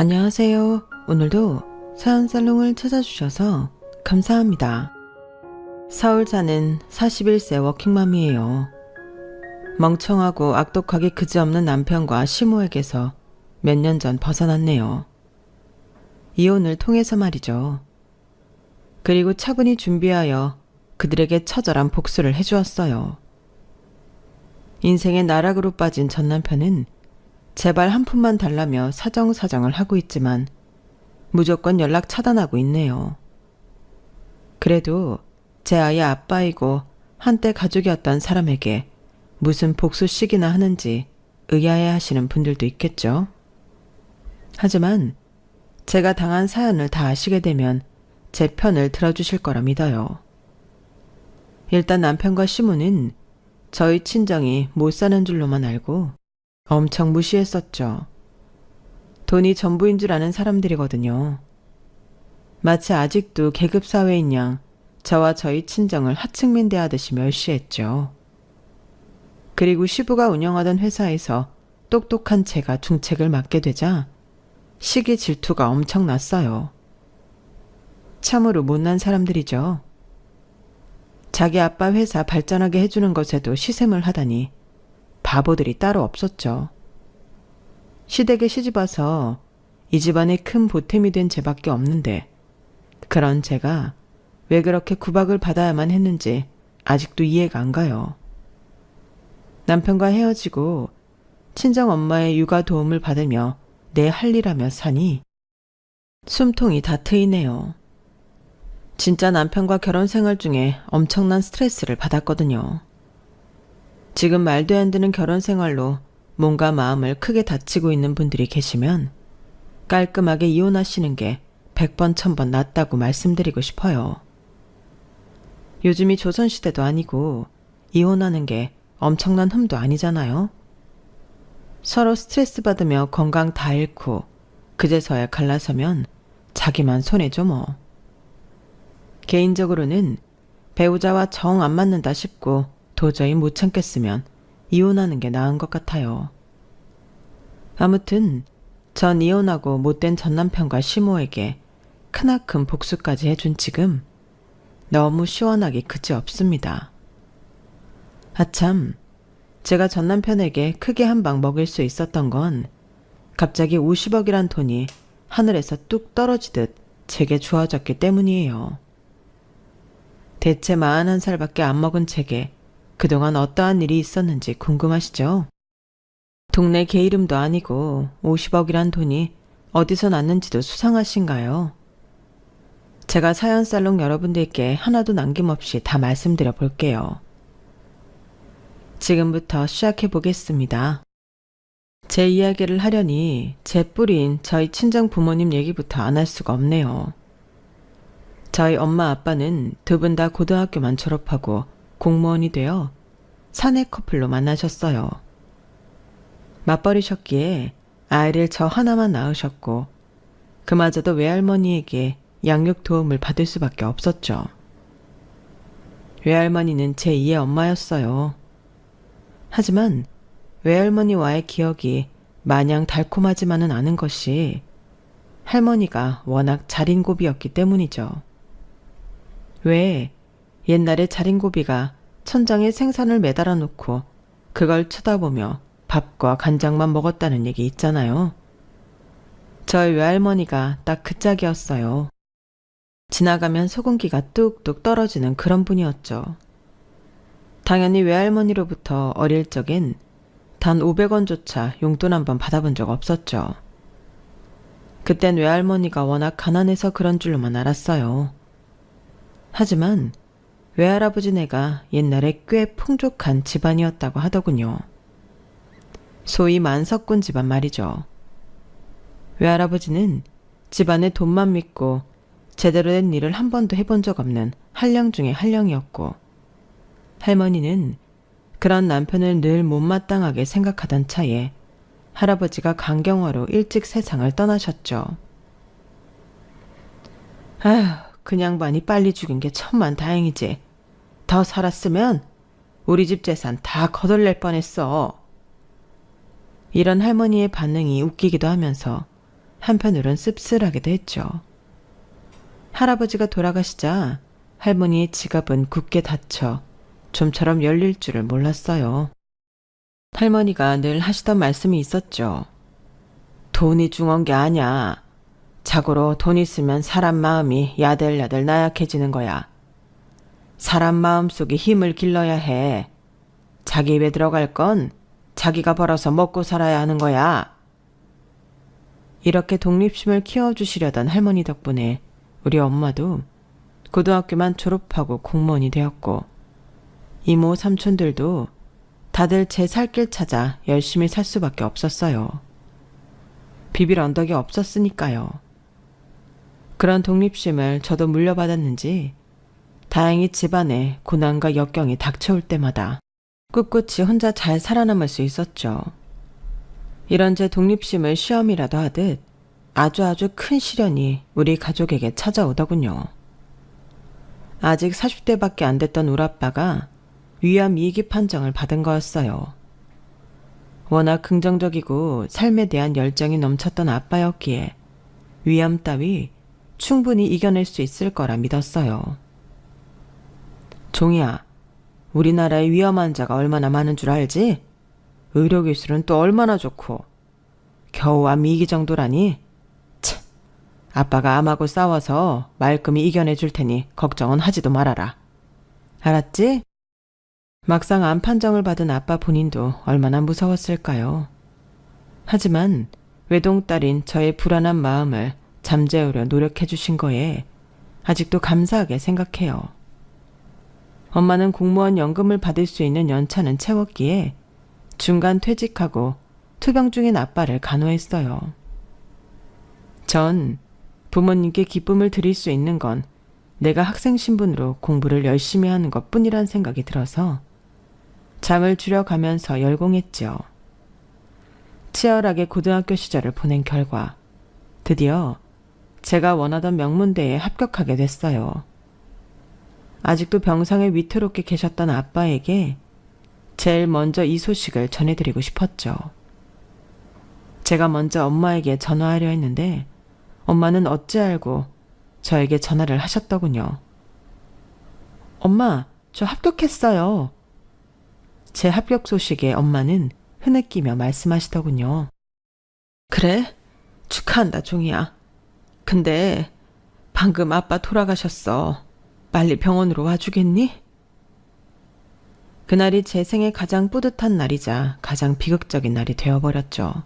안녕하세요. 오늘도 사연살롱을 찾아주셔서 감사합니다. 서울 사는 41세 워킹맘이에요. 멍청하고 악독하게 그지없는 남편과 시모에게서 몇 년 전 벗어났네요. 이혼을 통해서 말이죠. 그리고 차분히 준비하여 그들에게 처절한 복수를 해주었어요. 인생의 나락으로 빠진 전 남편은 제발 한 푼만 달라며 사정사정을 하고 있지만 무조건 연락 차단하고 있네요. 그래도 제 아이의 아빠이고 한때 가족이었던 사람에게 무슨 복수식이나 하는지 의아해하시는 분들도 있겠죠. 하지만 제가 당한 사연을 다 아시게 되면 제 편을 들어주실 거라 믿어요. 일단 남편과 시모는 저희 친정이 못 사는 줄로만 알고 엄청 무시했었죠. 돈이 전부인 줄 아는 사람들이거든요. 마치 아직도 계급사회인 양 저와 저희 친정을 하층민대하듯이 멸시했죠. 그리고 시부가 운영하던 회사에서 똑똑한 제가 중책을 맡게 되자 시기 질투가 엄청났어요. 참으로 못난 사람들이죠. 자기 아빠 회사 발전하게 해주는 것에도 시샘을 하다니 바보들이 따로 없었죠. 시댁에 시집와서 이 집안의 큰 보탬이 된 제밖에 없는데 그런 제가 왜 그렇게 구박을 받아야만 했는지 아직도 이해가 안 가요. 남편과 헤어지고 친정 엄마의 육아 도움을 받으며 내 할 일하며 사니 숨통이 다 트이네요. 진짜 남편과 결혼 생활 중에 엄청난 스트레스를 받았거든요. 지금 말도 안 되는 결혼 생활로 몸과 마음을 크게 다치고 있는 분들이 계시면 깔끔하게 이혼하시는 게 100번 1000번 낫다고 말씀드리고 싶어요. 요즘이 조선시대도 아니고 이혼하는 게 엄청난 흠도 아니잖아요. 서로 스트레스 받으며 건강 다 잃고 그제서야 갈라서면 자기만 손해죠 뭐. 개인적으로는 배우자와 정 안 맞는다 싶고 도저히 못 참겠으면 이혼하는 게 나은 것 같아요. 아무튼 전 이혼하고 못된 전남편과 시모에게 크나큰 복수까지 해준 지금 너무 시원하기 그지없습니다. 아참, 제가 전남편에게 크게 한 방 먹일 수 있었던 건 갑자기 50억이란 돈이 하늘에서 뚝 떨어지듯 제게 주어졌기 때문이에요. 대체 41살밖에 안 먹은 제게 그동안 어떠한 일이 있었는지 궁금하시죠? 동네 개 이름도 아니고 50억이란 돈이 어디서 났는지도 수상하신가요? 제가 사연살롱 여러분들께 하나도 남김없이 다 말씀드려 볼게요. 지금부터 시작해 보겠습니다. 제 이야기를 하려니 제 뿌리인 저희 친정 부모님 얘기부터 안 할 수가 없네요. 저희 엄마 아빠는 두 분 다 고등학교만 졸업하고 공무원이 되어 사내 커플로 만나셨어요. 맞벌이셨기에 아이를 저 하나만 낳으셨고 그마저도 외할머니에게 양육 도움을 받을 수밖에 없었죠. 외할머니는 제2의 엄마였어요. 하지만 외할머니와의 기억이 마냥 달콤하지만은 않은 것이 할머니가 워낙 자린고비였기 때문이죠. 왜 옛날에 자린고비가 천장에 생선을 매달아 놓고 그걸 쳐다보며 밥과 간장만 먹었다는 얘기 있잖아요. 저희 외할머니가 딱 그 짝이었어요. 지나가면 소금기가 뚝뚝 떨어지는 그런 분이었죠. 당연히 외할머니로부터 어릴 적엔 단 500원조차 용돈 한 번 받아본 적 없었죠. 그땐 외할머니가 워낙 가난해서 그런 줄로만 알았어요. 하지만 외할아버지네가 옛날에 꽤 풍족한 집안이었다고 하더군요. 소위 만석군 집안 말이죠. 외할아버지는 집안에 돈만 믿고 제대로 된 일을 한 번도 해본 적 없는 한령 중에 한령이었고 할머니는 그런 남편을 늘 못마땅하게 생각하던 차에 할아버지가 간경화로 일찍 세상을 떠나셨죠. 아휴, 그냥 많이 빨리 죽인 게 천만다행이지. 더 살았으면 우리 집 재산 다 거덜낼 뻔했어. 이런 할머니의 반응이 웃기기도 하면서 한편으론 씁쓸하기도 했죠. 할아버지가 돌아가시자 할머니의 지갑은 굳게 닫혀 좀처럼 열릴 줄을 몰랐어요. 할머니가 늘 하시던 말씀이 있었죠. 돈이 중요한 게 아냐. 자고로 돈 있으면 사람 마음이 야들야들 나약해지는 거야. 사람 마음속에 힘을 길러야 해. 자기 입에 들어갈 건 자기가 벌어서 먹고 살아야 하는 거야. 이렇게 독립심을 키워주시려던 할머니 덕분에 우리 엄마도 고등학교만 졸업하고 공무원이 되었고, 이모 삼촌들도 다들 제 살 길 찾아 열심히 살 수밖에 없었어요. 비빌 언덕이 없었으니까요. 그런 독립심을 저도 물려받았는지 다행히 집안에 고난과 역경이 닥쳐올 때마다 꿋꿋이 혼자 잘 살아남을 수 있었죠. 이런 제 독립심을 시험이라도 하듯 아주 큰 시련이 우리 가족에게 찾아오더군요. 아직 40대밖에 안 됐던 우리 아빠가 위암 2기 판정을 받은 거였어요. 워낙 긍정적이고 삶에 대한 열정이 넘쳤던 아빠였기에 위암 따위 충분히 이겨낼 수 있을 거라 믿었어요. 종이야, 우리나라에 위암 환자가 얼마나 많은 줄 알지? 의료기술은 또 얼마나 좋고 겨우 암 2기 정도라니? 참, 아빠가 암하고 싸워서 말끔히 이겨내 줄 테니 걱정은 하지도 말아라. 알았지? 막상 암 판정을 받은 아빠 본인도 얼마나 무서웠을까요? 하지만 외동딸인 저의 불안한 마음을 잠재우려 노력해 주신 거에 아직도 감사하게 생각해요. 엄마는 공무원 연금을 받을 수 있는 연차는 채웠기에 중간 퇴직하고 투병 중인 아빠를 간호했어요. 전 부모님께 기쁨을 드릴 수 있는 건 내가 학생 신분으로 공부를 열심히 하는 것뿐이란 생각이 들어서 잠을 줄여가면서 열공했죠. 치열하게 고등학교 시절을 보낸 결과 드디어 제가 원하던 명문대에 합격하게 됐어요. 아직도 병상에 위태롭게 계셨던 아빠에게 제일 먼저 이 소식을 전해드리고 싶었죠. 제가 먼저 엄마에게 전화하려 했는데 엄마는 어찌 알고 저에게 전화를 하셨더군요. 엄마, 저 합격했어요. 제 합격 소식에 엄마는 흐느끼며 말씀하시더군요. 그래? 축하한다, 종이야. 근데 방금 아빠 돌아가셨어. 빨리 병원으로 와주겠니? 그날이 제 생애 가장 뿌듯한 날이자 가장 비극적인 날이 되어버렸죠.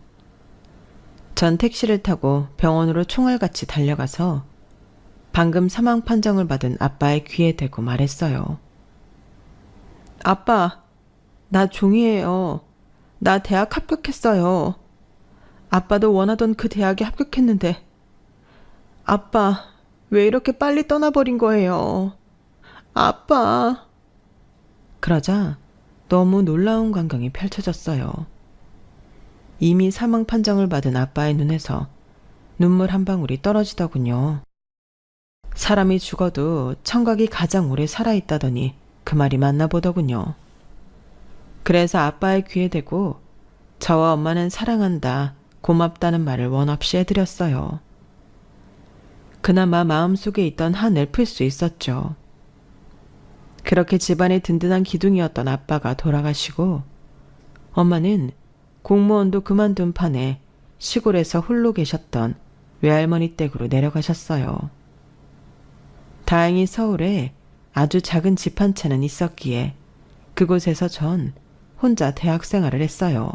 전 택시를 타고 병원으로 총알같이 달려가서 방금 사망 판정을 받은 아빠의 귀에 대고 말했어요. 아빠, 나 종이에요. 나 대학 합격했어요. 아빠도 원하던 그 대학에 합격했는데 아빠, 왜 이렇게 빨리 떠나버린 거예요? 아빠. 그러자 너무 놀라운 광경이 펼쳐졌어요. 이미 사망 판정을 받은 아빠의 눈에서 눈물 한 방울이 떨어지더군요. 사람이 죽어도 청각이 가장 오래 살아있다더니 그 말이 맞나 보더군요. 그래서 아빠의 귀에 대고 저와 엄마는 사랑한다, 고맙다는 말을 원 없이 해드렸어요. 그나마 마음속에 있던 한을 풀 수 있었죠. 그렇게 집안의 든든한 기둥이었던 아빠가 돌아가시고 엄마는 공무원도 그만둔 판에 시골에서 홀로 계셨던 외할머니 댁으로 내려가셨어요. 다행히 서울에 아주 작은 집 한 채는 있었기에 그곳에서 전 혼자 대학 생활을 했어요.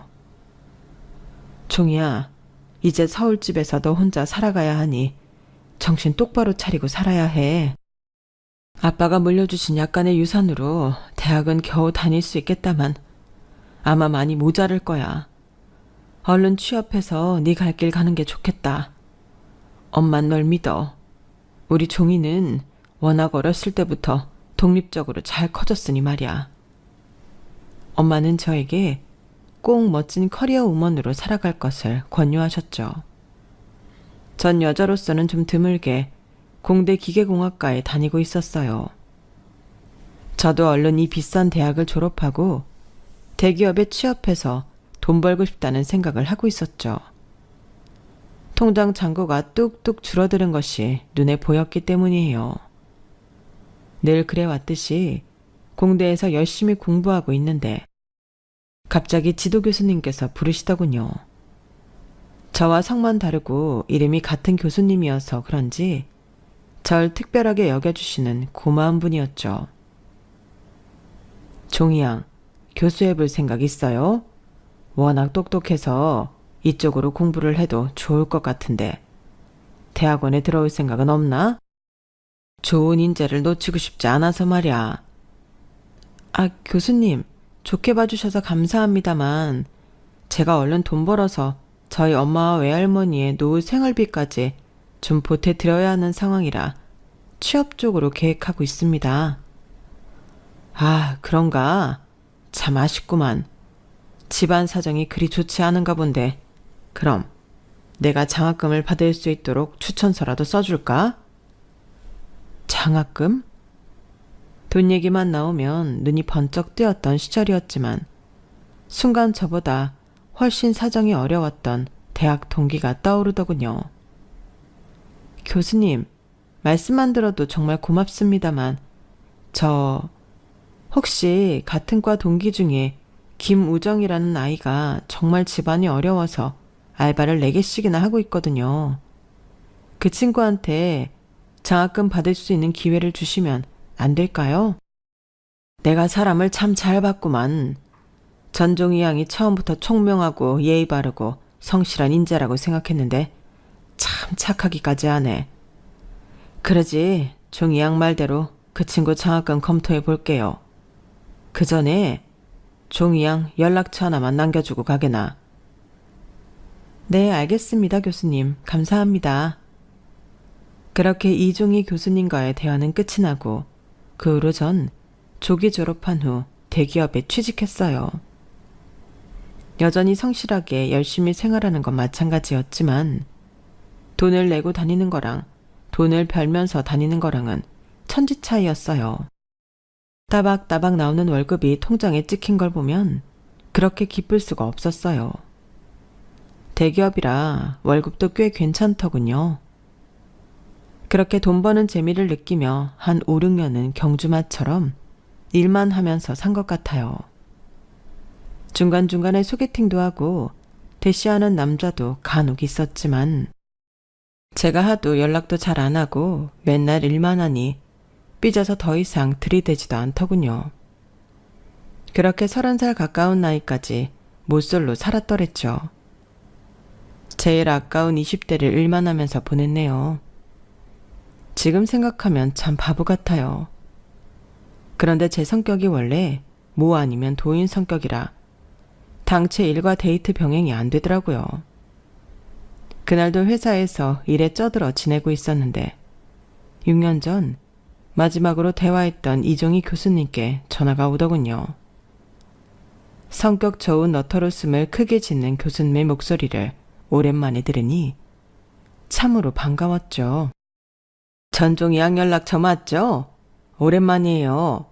종이야, 이제 서울집에서 너 혼자 살아가야 하니 정신 똑바로 차리고 살아야 해. 아빠가 물려주신 약간의 유산으로 대학은 겨우 다닐 수 있겠다만 아마 많이 모자랄 거야. 얼른 취업해서 네 갈 길 가는 게 좋겠다. 엄만 널 믿어. 우리 종이는 워낙 어렸을 때부터 독립적으로 잘 커졌으니 말이야. 엄마는 저에게 꼭 멋진 커리어 우먼으로 살아갈 것을 권유하셨죠. 전 여자로서는 좀 드물게 공대 기계공학과에 다니고 있었어요. 저도 얼른 이 비싼 대학을 졸업하고 대기업에 취업해서 돈 벌고 싶다는 생각을 하고 있었죠. 통장 잔고가 뚝뚝 줄어드는 것이 눈에 보였기 때문이에요. 늘 그래왔듯이 공대에서 열심히 공부하고 있는데 갑자기 지도 교수님께서 부르시더군요. 저와 성만 다르고 이름이 같은 교수님이어서 그런지 절 특별하게 여겨주시는 고마운 분이었죠. 종이양, 교수해볼 생각 있어요? 워낙 똑똑해서 이쪽으로 공부를 해도 좋을 것 같은데 대학원에 들어올 생각은 없나? 좋은 인재를 놓치고 싶지 않아서 말이야. 아, 교수님, 좋게 봐주셔서 감사합니다만 제가 얼른 돈 벌어서 저희 엄마와 외할머니의 노후 생활비까지 좀 보태드려야 하는 상황이라 취업 쪽으로 계획하고 있습니다. 아, 그런가? 참 아쉽구만. 집안 사정이 그리 좋지 않은가 본데 그럼 내가 장학금을 받을 수 있도록 추천서라도 써줄까? 장학금? 돈 얘기만 나오면 눈이 번쩍 뜨였던 시절이었지만 순간 저보다 훨씬 사정이 어려웠던 대학 동기가 떠오르더군요. 교수님, 말씀만 들어도 정말 고맙습니다만 저 혹시 같은 과 동기 중에 김우정이라는 아이가 정말 집안이 어려워서 알바를 4개씩이나 하고 있거든요. 그 친구한테 장학금 받을 수 있는 기회를 주시면 안 될까요? 내가 사람을 참 잘 봤구만. 전종이 양이 처음부터 총명하고 예의 바르고 성실한 인재라고 생각했는데 참 착하기까지 하네. 그러지, 종이 양 말대로 그 친구 장학금 검토해 볼게요. 그 전에 종이 양 연락처 하나만 남겨주고 가게나. 네, 알겠습니다, 교수님. 감사합니다. 그렇게 이종희 교수님과의 대화는 끝이 나고 그 후로 전 조기 졸업한 후 대기업에 취직했어요. 여전히 성실하게 열심히 생활하는 건 마찬가지였지만 돈을 내고 다니는 거랑 돈을 벌면서 다니는 거랑은 천지 차이였어요. 따박따박 나오는 월급이 통장에 찍힌 걸 보면 그렇게 기쁠 수가 없었어요. 대기업이라 월급도 꽤 괜찮더군요. 그렇게 돈 버는 재미를 느끼며 한 5, 6년은 경주마처럼 일만 하면서 산 것 같아요. 중간중간에 소개팅도 하고 대시하는 남자도 간혹 있었지만 제가 하도 연락도 잘 안 하고 맨날 일만 하니 삐져서 더 이상 들이대지도 않더군요. 그렇게 30살 가까운 나이까지 모쏠로 살았더랬죠. 제일 아까운 20대를 일만 하면서 보냈네요. 지금 생각하면 참 바보 같아요. 그런데 제 성격이 원래 모 아니면 도인 성격이라 당최 일과 데이트 병행이 안 되더라고요. 그날도 회사에서 일에 쩌들어 지내고 있었는데 6년 전 마지막으로 대화했던 이종희 교수님께 전화가 오더군요. 성격 좋은 너털웃음을 크게 짓는 교수님의 목소리를 오랜만에 들으니 참으로 반가웠죠. 전종이 양 연락처 맞죠? 오랜만이에요.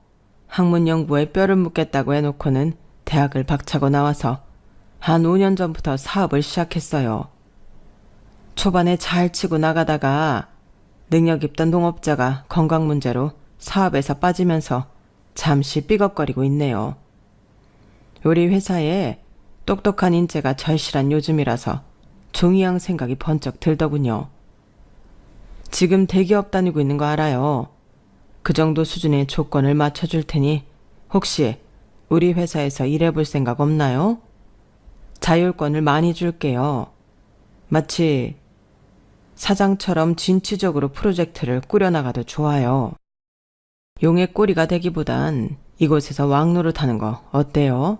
학문연구에 뼈를 묻겠다고 해놓고는 대학을 박차고 나와서 한 5년 전부터 사업을 시작했어요. 초반에 잘 치고 나가다가 능력 있던 동업자가 건강 문제로 사업에서 빠지면서 잠시 삐걱거리고 있네요. 우리 회사에 똑똑한 인재가 절실한 요즘이라서 종이양 생각이 번쩍 들더군요. 지금 대기업 다니고 있는 거 알아요. 그 정도 수준의 조건을 맞춰줄 테니 혹시 우리 회사에서 일해볼 생각 없나요? 자율권을 많이 줄게요. 마치 사장처럼 진취적으로 프로젝트를 꾸려나가도 좋아요. 용의 꼬리가 되기보단 이곳에서 왕노릇하는 거 어때요?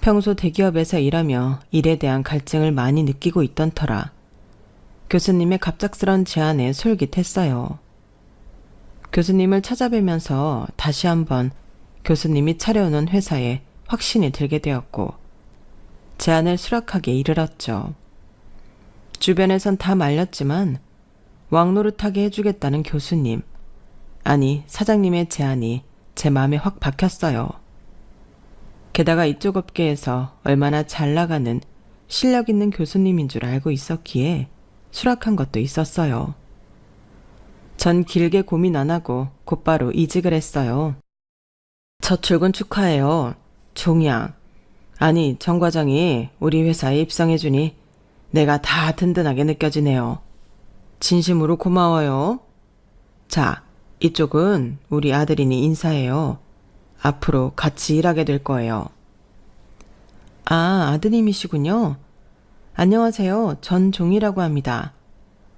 평소 대기업에서 일하며 일에 대한 갈증을 많이 느끼고 있던 터라 교수님의 갑작스런 제안에 솔깃했어요. 교수님을 찾아뵈면서 다시 한번 교수님이 차려오는 회사에 확신이 들게 되었고 제안을 수락하게 이르렀죠. 주변에선 다 말렸지만 왕노릇하게 해주겠다는 교수님, 아니 사장님의 제안이 제 마음에 확 박혔어요. 게다가 이쪽 업계에서 얼마나 잘 나가는 실력 있는 교수님인 줄 알고 있었기에 수락한 것도 있었어요. 전 길게 고민 안 하고 곧바로 이직을 했어요. 첫 출근 축하해요. 종양. 아니, 정 과장이 우리 회사에 입성해주니 내가 다 든든하게 느껴지네요. 진심으로 고마워요. 자, 이쪽은 우리 아들이니 인사해요. 앞으로 같이 일하게 될 거예요. 아, 아드님이시군요. 안녕하세요. 전종이라고 합니다.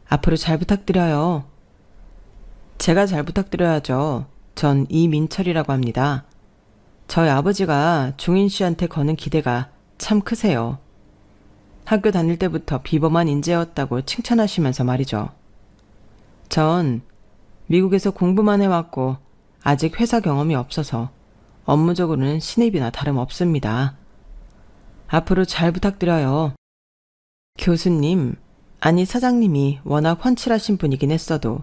앞으로 잘 부탁드려요. 제가 잘 부탁드려야죠. 전 이민철이라고 합니다. 저희 아버지가 종인 씨한테 거는 기대가 참 크세요. 학교 다닐 때부터 비범한 인재였다고 칭찬하시면서 말이죠. 전 미국에서 공부만 해왔고 아직 회사 경험이 없어서 업무적으로는 신입이나 다름없습니다. 앞으로 잘 부탁드려요. 교수님, 아니 사장님이 워낙 훤칠하신 분이긴 했어도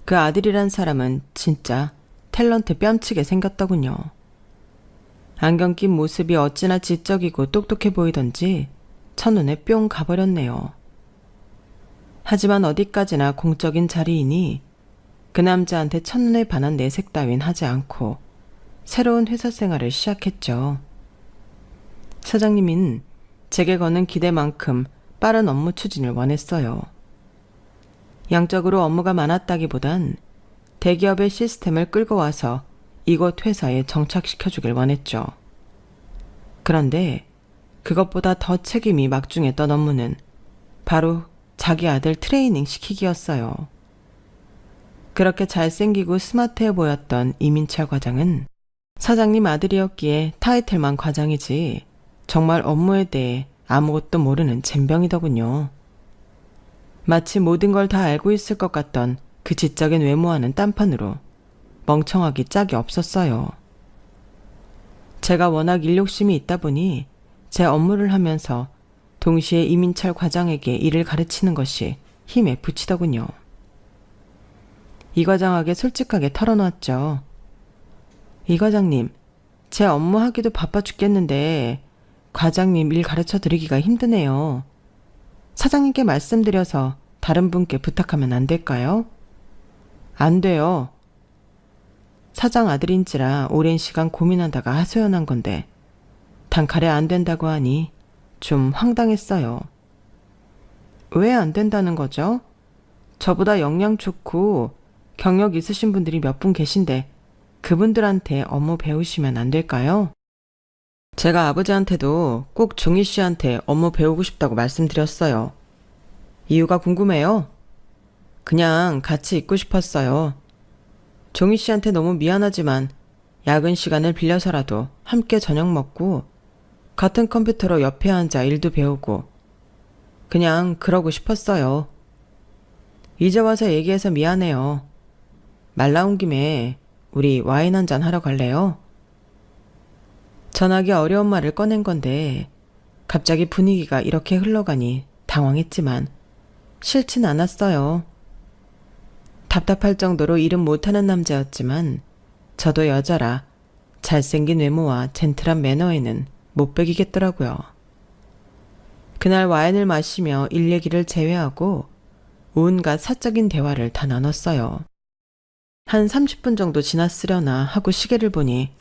그 아들이란 사람은 진짜 탤런트 뺨치게 생겼더군요. 안경 낀 모습이 어찌나 지적이고 똑똑해 보이던지 첫눈에 뿅 가버렸네요. 하지만 어디까지나 공적인 자리이니 그 남자한테 첫눈에 반한 내색 따윈 하지 않고 새로운 회사 생활을 시작했죠. 사장님은 제게 거는 기대만큼 빠른 업무 추진을 원했어요. 양적으로 업무가 많았다기보단 대기업의 시스템을 끌고 와서 이곳 회사에 정착시켜주길 원했죠. 그런데 그것보다 더 책임이 막중했던 업무는 바로 자기 아들 트레이닝 시키기였어요. 그렇게 잘생기고 스마트해 보였던 이민철 과장은 사장님 아들이었기에 타이틀만 과장이지 정말 업무에 대해 아무것도 모르는 젬병이더군요. 마치 모든 걸 다 알고 있을 것 같던 그 지적인 외모와는 딴판으로 멍청하기 짝이 없었어요. 제가 워낙 일욕심이 있다 보니 제 업무를 하면서 동시에 이민철 과장에게 일을 가르치는 것이 힘에 부치더군요. 이 과장에게 솔직하게 털어놨죠. 이 과장님, 제 업무하기도 바빠 죽겠는데 과장님 일 가르쳐 드리기가 힘드네요. 사장님께 말씀드려서 다른 분께 부탁하면 안 될까요? 안 돼요. 사장 아들인지라 오랜 시간 고민하다가 하소연한 건데 단칼에 안 된다고 하니 좀 황당했어요. 왜 안 된다는 거죠? 저보다 역량 좋고 경력 있으신 분들이 몇 분 계신데 그분들한테 업무 배우시면 안 될까요? 제가 아버지한테도 꼭 종희 씨한테 업무 배우고 싶다고 말씀드렸어요. 이유가 궁금해요? 그냥 같이 있고 싶었어요. 종희 씨한테 너무 미안하지만 야근 시간을 빌려서라도 함께 저녁 먹고 같은 컴퓨터로 옆에 앉아 일도 배우고 그냥 그러고 싶었어요. 이제 와서 얘기해서 미안해요. 말 나온 김에 우리 와인 한잔 하러 갈래요? 전하기 어려운 말을 꺼낸 건데 갑자기 분위기가 이렇게 흘러가니 당황했지만 싫진 않았어요. 답답할 정도로 일은 못하는 남자였지만 저도 여자라 잘생긴 외모와 젠틀한 매너에는 못 배기겠더라고요. 그날 와인을 마시며 일 얘기를 제외하고 온갖 사적인 대화를 다 나눴어요. 한 30분 정도 지났으려나 하고 시계를 보니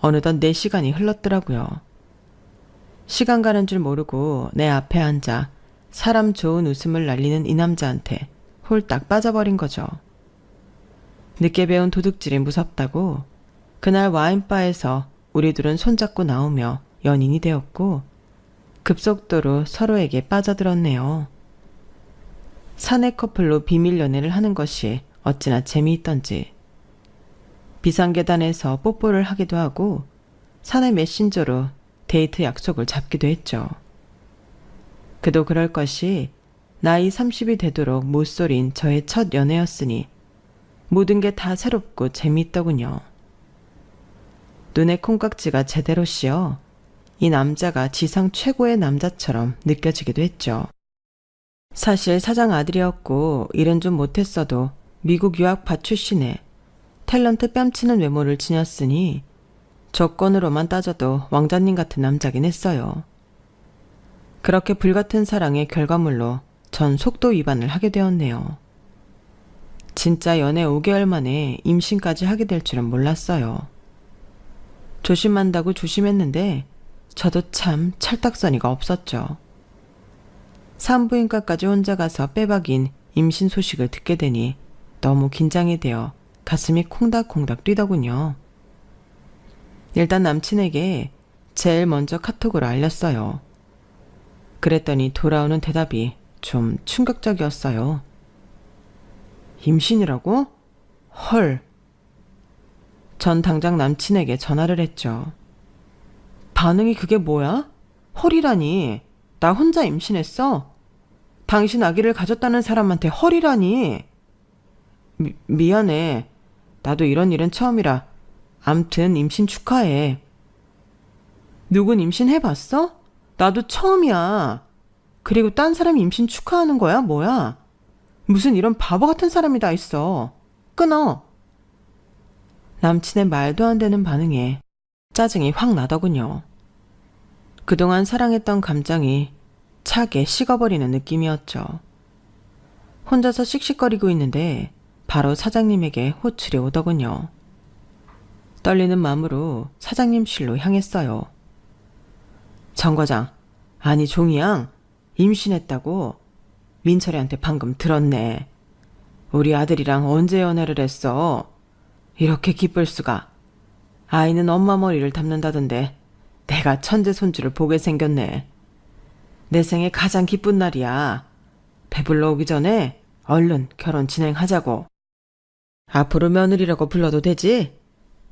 어느덧 4시간이 흘렀더라고요. 시간 가는 줄 모르고 내 앞에 앉아 사람 좋은 웃음을 날리는 이 남자한테 홀딱 빠져버린 거죠. 늦게 배운 도둑질이 무섭다고 그날 와인바에서 우리 둘은 손잡고 나오며 연인이 되었고 급속도로 서로에게 빠져들었네요. 사내 커플로 비밀 연애를 하는 것이 어찌나 재미있던지 비상계단에서 뽀뽀를 하기도 하고 사내 메신저로 데이트 약속을 잡기도 했죠. 그도 그럴 것이 나이 30이 되도록 못소린 저의 첫 연애였으니 모든 게 다 새롭고 재미있더군요. 눈에 콩깍지가 제대로 씌어 이 남자가 지상 최고의 남자처럼 느껴지기도 했죠. 사실 사장 아들이었고 일은 좀 못했어도 미국 유학파 출신에 탤런트 뺨치는 외모를 지녔으니 조건으로만 따져도 왕자님 같은 남자긴 했어요. 그렇게 불같은 사랑의 결과물로 전 속도 위반을 하게 되었네요. 진짜 연애 5개월 만에 임신까지 하게 될 줄은 몰랐어요. 조심한다고 조심했는데 저도 참 찰떡서니가 없었죠. 산부인과까지 혼자 가서 빼박인 임신 소식을 듣게 되니 너무 긴장이 되어 가슴이 콩닥콩닥 뛰더군요. 일단 남친에게 제일 먼저 카톡으로 알렸어요. 그랬더니 돌아오는 대답이 좀 충격적이었어요. 임신이라고? 헐. 전 당장 남친에게 전화를 했죠. 반응이 그게 뭐야? 헐이라니. 나 혼자 임신했어? 당신 아기를 가졌다는 사람한테 헐이라니. 미안해. 나도 이런 일은 처음이라. 암튼 임신 축하해. 누군 임신해봤어? 나도 처음이야. 그리고 딴 사람이 임신 축하하는 거야? 뭐야? 무슨 이런 바보 같은 사람이 다 있어. 끊어. 남친의 말도 안 되는 반응에 짜증이 확 나더군요. 그동안 사랑했던 감정이 차게 식어버리는 느낌이었죠. 혼자서 씩씩거리고 있는데 바로 사장님에게 호출이 오더군요. 떨리는 마음으로 사장님실로 향했어요. 정 과장, 아니 종이양, 임신했다고? 민철이한테 방금 들었네. 우리 아들이랑 언제 연애를 했어? 이렇게 기쁠 수가. 아이는 엄마 머리를 담는다던데 내가 천재 손주를 보게 생겼네. 내 생에 가장 기쁜 날이야. 배불러 오기 전에 얼른 결혼 진행하자고. 앞으로 며느리라고 불러도 되지?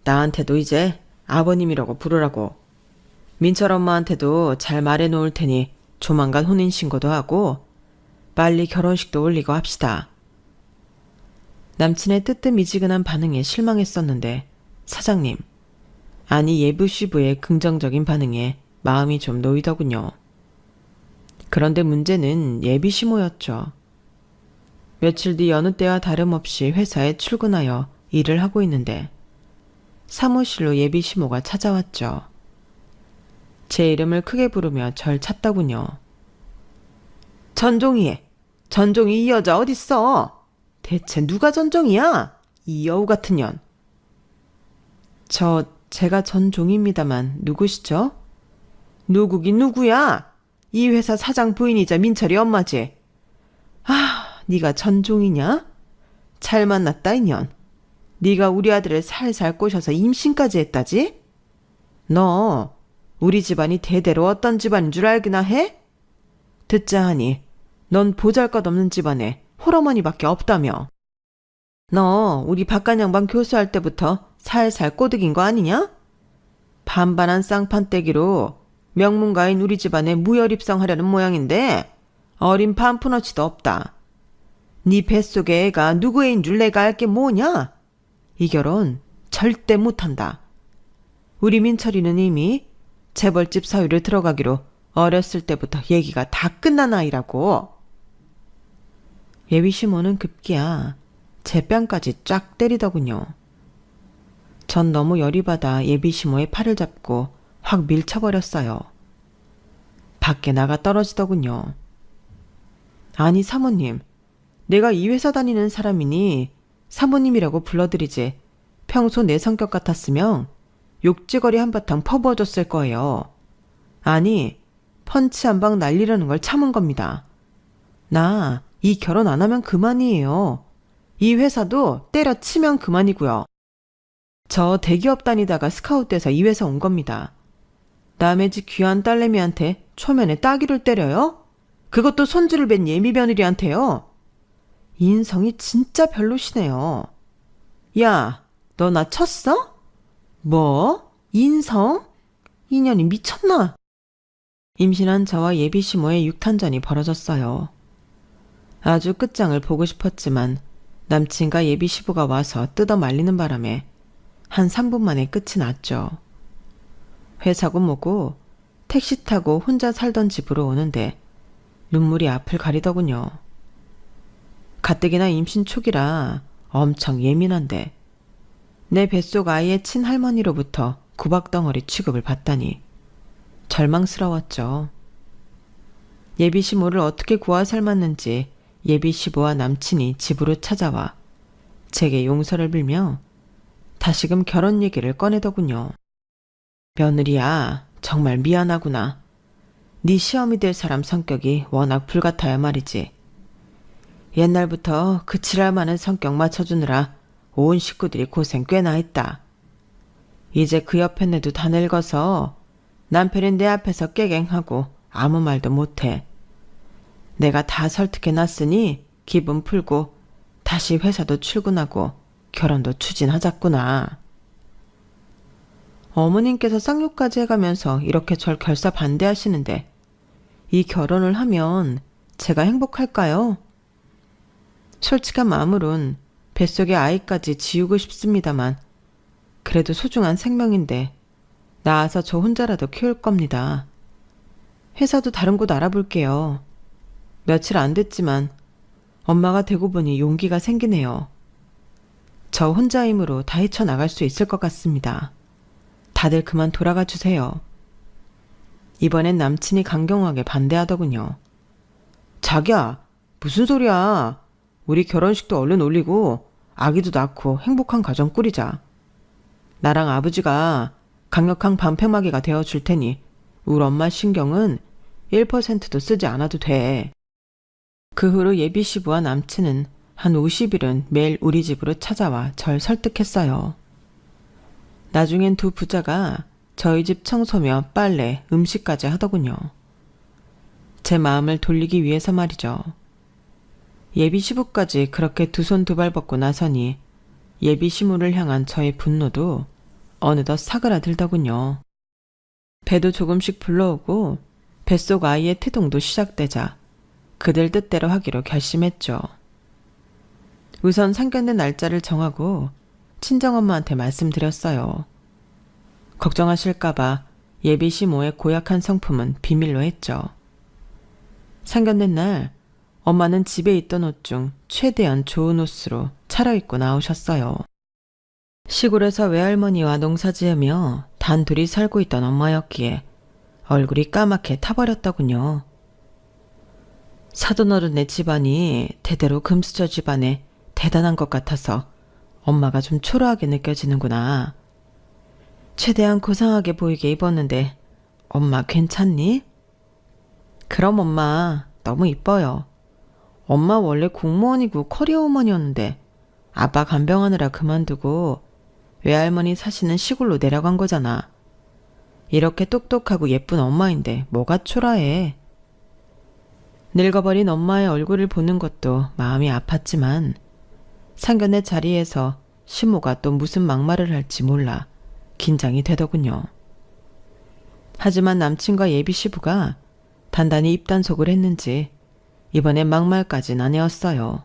나한테도 이제 아버님이라고 부르라고. 민철 엄마한테도 잘 말해놓을 테니 조만간 혼인신고도 하고 빨리 결혼식도 올리고 합시다. 남친의 뜨뜻미지근한 반응에 실망했었는데 사장님, 아니 예부시부의 긍정적인 반응에 마음이 좀 놓이더군요. 그런데 문제는 예비시모였죠. 며칠 뒤 여느 때와 다름없이 회사에 출근하여 일을 하고 있는데 사무실로 예비시모가 찾아왔죠. 제 이름을 크게 부르며 절 찾더군요. 전종이 이 여자 어딨어? 대체 누가 전종이야? 이 여우 같은 년. 제가 전종입니다만 누구시죠? 누구긴 누구야? 이 회사 사장 부인이자 민철이 엄마지. 아, 네가 전종이냐? 잘 만났다 이년. 네가 우리 아들을 살살 꼬셔서 임신까지 했다지? 너 우리 집안이 대대로 어떤 집안인 줄 알기나 해? 듣자 하니 넌 보잘것없는 집안에 홀어머니밖에 없다며. 너 우리 박간양반 교수할 때부터 살살 꼬드긴 거 아니냐? 반반한 쌍판떼기로 명문가인 우리 집안에 무혈입성하려는 모양인데 어린 반푼어치도 없다. 네 뱃속에 애가 누구 애인 줄 내가 알게 뭐냐? 이 결혼 절대 못한다. 우리 민철이는 이미 재벌집 사위를 들어가기로 어렸을 때부터 얘기가 다 끝난 아이라고. 예비시모는 급기야 제 뺨까지 쫙 때리더군요. 전 너무 열이 받아 예비시모의 팔을 잡고 확 밀쳐버렸어요. 밖에 나가 떨어지더군요. 아니 사모님, 내가 이 회사 다니는 사람이니 사모님이라고 불러드리지 평소 내 성격 같았으면 욕지거리 한바탕 퍼부어줬을 거예요. 아니 펀치 한 방 날리려는 걸 참은 겁니다. 나 이 결혼 안 하면 그만이에요. 이 회사도 때려치면 그만이고요. 저 대기업 다니다가 스카웃돼서 이 회사 온 겁니다. 남의 집 귀한 딸내미한테 초면에 따귀를 때려요? 그것도 손주를 뵌 예미 며느리한테요. 인성이 진짜 별로시네요. 야, 너 나 쳤어? 뭐? 인성? 인연이 미쳤나? 임신한 저와 예비시모의 육탄전이 벌어졌어요. 아주 끝장을 보고 싶었지만 남친과 예비시부가 와서 뜯어 말리는 바람에 한 3분 만에 끝이 났죠. 회사고 뭐고 택시 타고 혼자 살던 집으로 오는데 눈물이 앞을 가리더군요. 가뜩이나 임신 초기라 엄청 예민한데 내 뱃속 아이의 친할머니로부터 구박덩어리 취급을 받다니 절망스러웠죠. 예비 시모를 어떻게 구하 삶았는지 예비 시부와 남친이 집으로 찾아와 제게 용서를 빌며 다시금 결혼 얘기를 꺼내더군요. 며느리야, 정말 미안하구나. 네 시험이 될 사람 성격이 워낙 불같아야 말이지. 옛날부터 그 지랄 많은 성격 맞춰주느라 온 식구들이 고생 꽤나 했다. 이제 그 옆에 애도 다 늙어서 남편이 내 앞에서 깨갱하고 아무 말도 못해. 내가 다 설득해놨으니 기분 풀고 다시 회사도 출근하고 결혼도 추진하자꾸나. 어머님께서 쌍욕까지 해가면서 이렇게 절 결사 반대하시는데 이 결혼을 하면 제가 행복할까요? 솔직한 마음으론 뱃속의 아이까지 지우고 싶습니다만 그래도 소중한 생명인데 낳아서 저 혼자라도 키울 겁니다. 회사도 다른 곳 알아볼게요. 며칠 안 됐지만 엄마가 되고 보니 용기가 생기네요. 저 혼자 힘으로 다 헤쳐나갈 수 있을 것 같습니다. 다들 그만 돌아가 주세요. 이번엔 남친이 강경하게 반대하더군요. 자기야, 무슨 소리야. 우리 결혼식도 얼른 올리고 아기도 낳고 행복한 가정 꾸리자. 나랑 아버지가 강력한 반패막이가 되어줄 테니 우리 엄마 신경은 1%도 쓰지 않아도 돼. 그 후로 예비 시부와 남친은 한 50일은 매일 우리 집으로 찾아와 절 설득했어요. 나중엔 두 부자가 저희 집 청소며 빨래, 음식까지 하더군요. 제 마음을 돌리기 위해서 말이죠. 예비 시부까지 그렇게 두 손 두 발 벗고 나서니 예비 시무를 향한 저의 분노도 어느덧 사그라들더군요. 배도 조금씩 불러오고 뱃속 아이의 태동도 시작되자 그들 뜻대로 하기로 결심했죠. 우선 상견례 날짜를 정하고 친정엄마한테 말씀드렸어요. 걱정하실까봐 예비 시모의 고약한 성품은 비밀로 했죠. 상견례 날 엄마는 집에 있던 옷 중 최대한 좋은 옷으로 차려입고 나오셨어요. 시골에서 외할머니와 농사지으며 단둘이 살고 있던 엄마였기에 얼굴이 까맣게 타버렸더군요. 사돈어른의 집안이 대대로 금수저 집안에 대단한 것 같아서 엄마가 좀 초라하게 느껴지는구나. 최대한 고상하게 보이게 입었는데 엄마 괜찮니? 그럼 엄마 너무 이뻐요. 엄마 원래 공무원이고 커리어우먼이었는데 아빠 간병하느라 그만두고 외할머니 사시는 시골로 내려간 거잖아. 이렇게 똑똑하고 예쁜 엄마인데 뭐가 초라해. 늙어버린 엄마의 얼굴을 보는 것도 마음이 아팠지만 상견례 자리에서 시모가 또 무슨 막말을 할지 몰라 긴장이 되더군요. 하지만 남친과 예비 시부가 단단히 입단속을 했는지 이번엔 막말까진 아니었어요.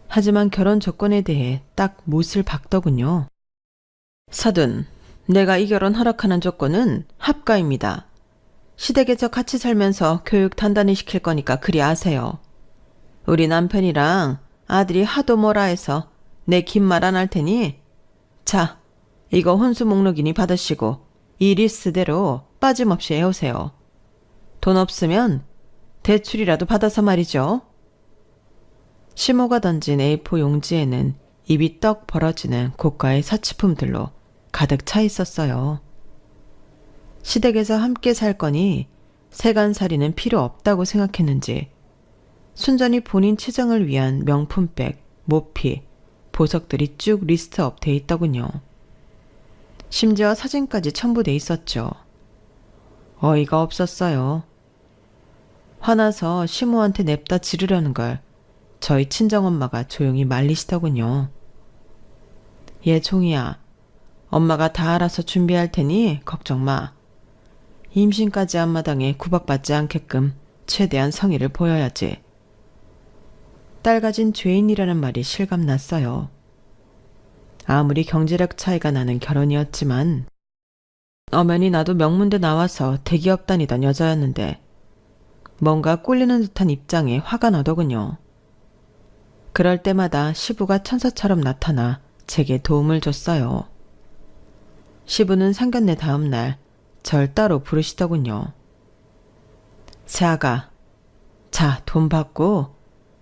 하지만 결혼 조건에 대해 딱 못을 박더군요. 사돈, 내가 이 결혼 허락하는 조건은 합가입니다. 시댁에서 같이 살면서 교육 단단히 시킬 거니까 그리 아세요. 우리 남편이랑 아들이 하도 뭐라 해서 내 긴 말 안 할 테니 자, 이거 혼수 목록이니 받으시고 이 리스트대로 빠짐없이 해오세요. 돈 없으면 대출이라도 받아서 말이죠. 시모가 던진 A4 용지에는 입이 떡 벌어지는 고가의 사치품들로 가득 차 있었어요. 시댁에서 함께 살 거니 세간살이는 필요 없다고 생각했는지 순전히 본인 치장을 위한 명품백, 모피, 보석들이 쭉 리스트업 돼 있더군요. 심지어 사진까지 첨부돼 있었죠. 어이가 없었어요. 화나서 시모한테 냅다 지르려는 걸 저희 친정엄마가 조용히 말리시더군요. 얘 종이야, 엄마가 다 알아서 준비할 테니 걱정 마. 임신까지 한 마당에 구박받지 않게끔 최대한 성의를 보여야지. 딸 가진 죄인이라는 말이 실감났어요. 아무리 경제력 차이가 나는 결혼이었지만 엄연히 나도 명문대 나와서 대기업 다니던 여자였는데 뭔가 꼴리는 듯한 입장에 화가 나더군요. 그럴 때마다 시부가 천사처럼 나타나 제게 도움을 줬어요. 시부는 상견례 다음 날 절 따로 부르시더군요. 새아가, 자, 돈 받고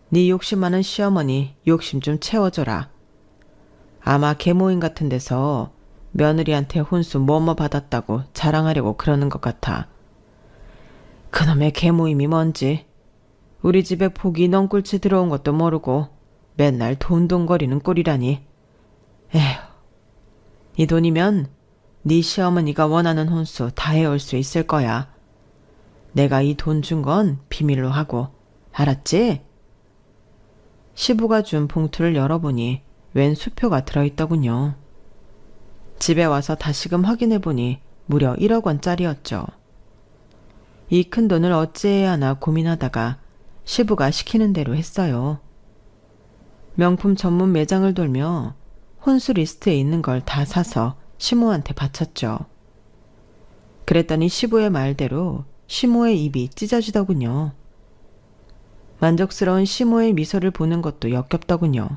네 욕심 많은 시어머니 욕심 좀 채워줘라. 아마 계모임 같은 데서 며느리한테 혼수 뭐뭐 받았다고 자랑하려고 그러는 것 같아. 그놈의 계모임이 뭔지 우리 집에 복이 넝꿀치 들어온 것도 모르고 맨날 돈돈거리는 꼴이라니. 에휴, 이 돈이면 네 시어머니가 원하는 혼수 다 해올 수 있을 거야. 내가 이 돈 준 건 비밀로 하고, 알았지? 시부가 준 봉투를 열어보니 웬 수표가 들어있더군요. 집에 와서 다시금 확인해보니 무려 1억 원짜리였죠. 이 큰 돈을 어찌해야 하나 고민하다가 시부가 시키는 대로 했어요. 명품 전문 매장을 돌며 혼수 리스트에 있는 걸 다 사서 시모한테 바쳤죠. 그랬더니 시부의 말대로 시모의 입이 찢어지더군요. 만족스러운 시모의 미소를 보는 것도 역겹더군요.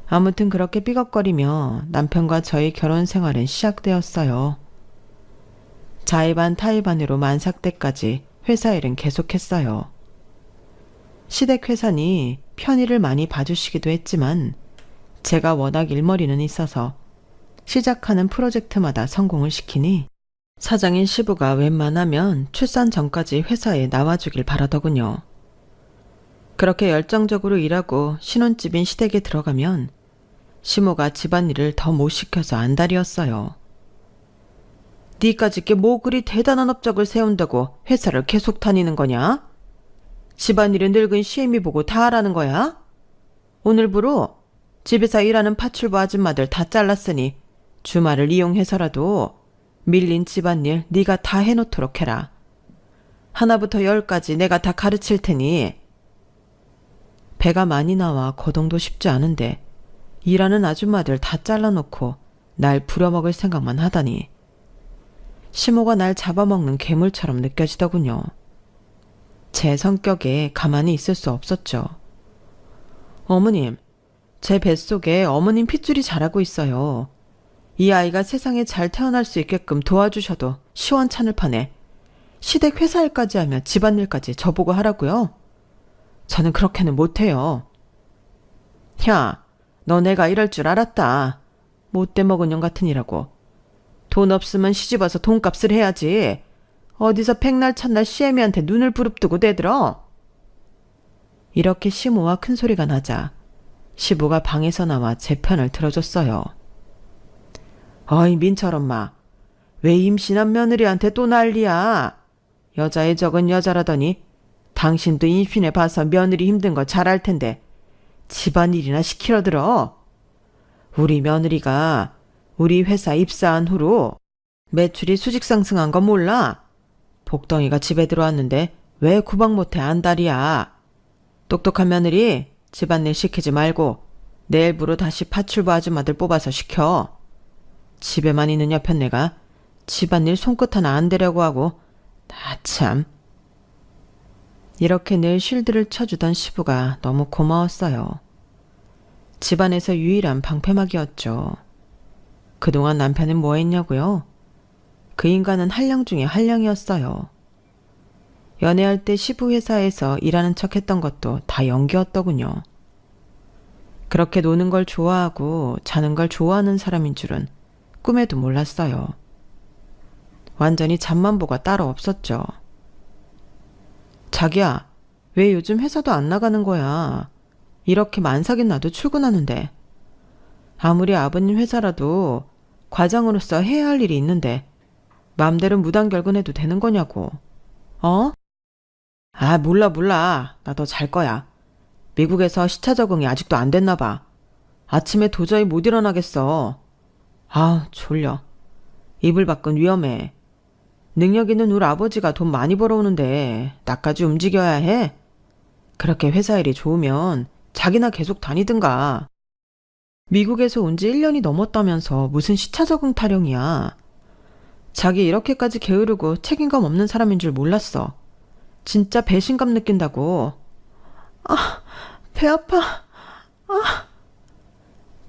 아무튼 그렇게 삐걱거리며 남편과 저의 결혼 생활은 시작되었어요. 자의반 타의반으로 만삭 때까지 회사 일은 계속했어요. 시댁 회사니 편의를 많이 봐주시기도 했지만 제가 워낙 일머리는 있어서 시작하는 프로젝트마다 성공을 시키니 사장인 시부가 웬만하면 출산 전까지 회사에 나와주길 바라더군요. 그렇게 열정적으로 일하고 신혼집인 시댁에 들어가면 시모가 집안일을 더 못 시켜서 안달이었어요. 니까짓 게 뭐 그리 대단한 업적을 세운다고 회사를 계속 다니는 거냐? 집안일은 늙은 시애미 보고 다 하라는 거야? 오늘부로 집에서 일하는 파출부 아줌마들 다 잘랐으니 주말을 이용해서라도 밀린 집안일 네가 다 해놓도록 해라. 하나부터 10까지 내가 다 가르칠 테니. 배가 많이 나와 거동도 쉽지 않은데 일하는 아줌마들 다 잘라놓고 날 부려먹을 생각만 하다니. 시모가 날 잡아먹는 괴물처럼 느껴지더군요. 제 성격에 가만히 있을 수 없었죠. 어머님, 제 뱃속에 어머님 핏줄이 자라고 있어요. 이 아이가 세상에 잘 태어날 수 있게끔 도와주셔도 시원찮을 판에 시댁 회사 일까지 하며 집안일까지 저보고 하라고요? 저는 그렇게는 못해요. 야, 너 내가 이럴 줄 알았다. 못돼 먹은 년 같은 이라고. 돈 없으면 시집와서 돈값을 해야지. 어디서 백날 첫날 시애미한테 눈을 부릅뜨고 대들어. 이렇게 시모와 큰 소리가 나자 시부가 방에서 나와 제 편을 들어줬어요. 어이 민철 엄마, 왜 임신한 며느리한테 또 난리야. 여자의 적은 여자라더니 당신도 임신해 봐서 며느리 힘든 거 잘 알 텐데 집안일이나 시키러 들어. 우리 며느리가 우리 회사 입사한 후로 매출이 수직 상승한 거 몰라? 복덩이가 집에 들어왔는데 왜 구박 못해 안달이야. 똑똑한 며느리 집안일 시키지 말고 내일부로 다시 파출부 아줌마들 뽑아서 시켜. 집에만 있는 여편네가 집안일 손끝 하나 안 대려고 하고 나 참. 이렇게 늘 쉴드를 쳐주던 시부가 너무 고마웠어요. 집안에서 유일한 방패막이었죠. 그동안 남편은 뭐 했냐고요? 그 인간은 한량 중에 한량이었어요. 연애할 때 시부 회사에서 일하는 척 했던 것도 다 연기였더군요. 그렇게 노는 걸 좋아하고 자는 걸 좋아하는 사람인 줄은 꿈에도 몰랐어요. 완전히 잠만보가 따로 없었죠. 자기야, 왜 요즘 회사도 안 나가는 거야? 이렇게 만삭인 나도 출근하는데. 아무리 아버님 회사라도 과장으로서 해야 할 일이 있는데 맘대로 무단결근해도 되는 거냐고. 어? 아, 몰라. 나 더 잘 거야. 미국에서 시차 적응이 아직도 안 됐나 봐. 아침에 도저히 못 일어나겠어. 아, 졸려. 이불 밖은 위험해. 능력 있는 우리 아버지가 돈 많이 벌어오는데 나까지 움직여야 해? 그렇게 회사 일이 좋으면 자기나 계속 다니든가. 미국에서 온 지 1년이 넘었다면서 무슨 시차 적응 타령이야. 자기 이렇게까지 게으르고 책임감 없는 사람인 줄 몰랐어. 진짜 배신감 느낀다고. 아, 배 아파. 아.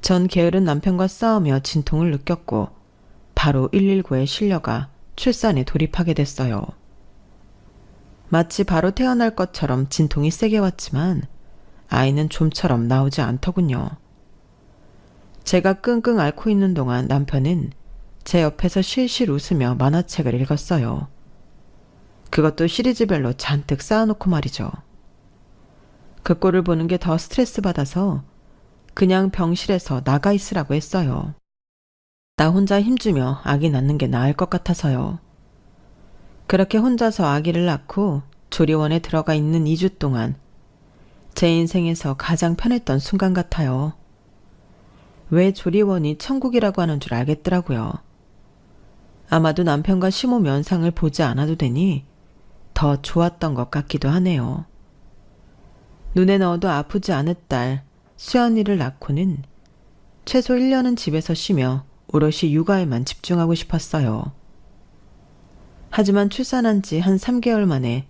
전 게으른 남편과 싸우며 진통을 느꼈고 바로 119에 실려가 출산에 돌입하게 됐어요. 마치 바로 태어날 것처럼 진통이 세게 왔지만 아이는 좀처럼 나오지 않더군요. 제가 끙끙 앓고 있는 동안 남편은 제 옆에서 실실 웃으며 만화책을 읽었어요. 그것도 시리즈별로 잔뜩 쌓아놓고 말이죠. 그 꼴을 보는 게 더 스트레스 받아서 그냥 병실에서 나가 있으라고 했어요. 나 혼자 힘주며 아기 낳는 게 나을 것 같아서요. 그렇게 혼자서 아기를 낳고 조리원에 들어가 있는 2주 동안 제 인생에서 가장 편했던 순간 같아요. 왜 조리원이 천국이라고 하는 줄 알겠더라고요. 아마도 남편과 시모 면상을 보지 않아도 되니 더 좋았던 것 같기도 하네요. 눈에 넣어도 아프지 않을 딸 수연이를 낳고는 최소 1년은 집에서 쉬며 오롯이 육아에만 집중하고 싶었어요. 하지만 출산한 지 한 3개월 만에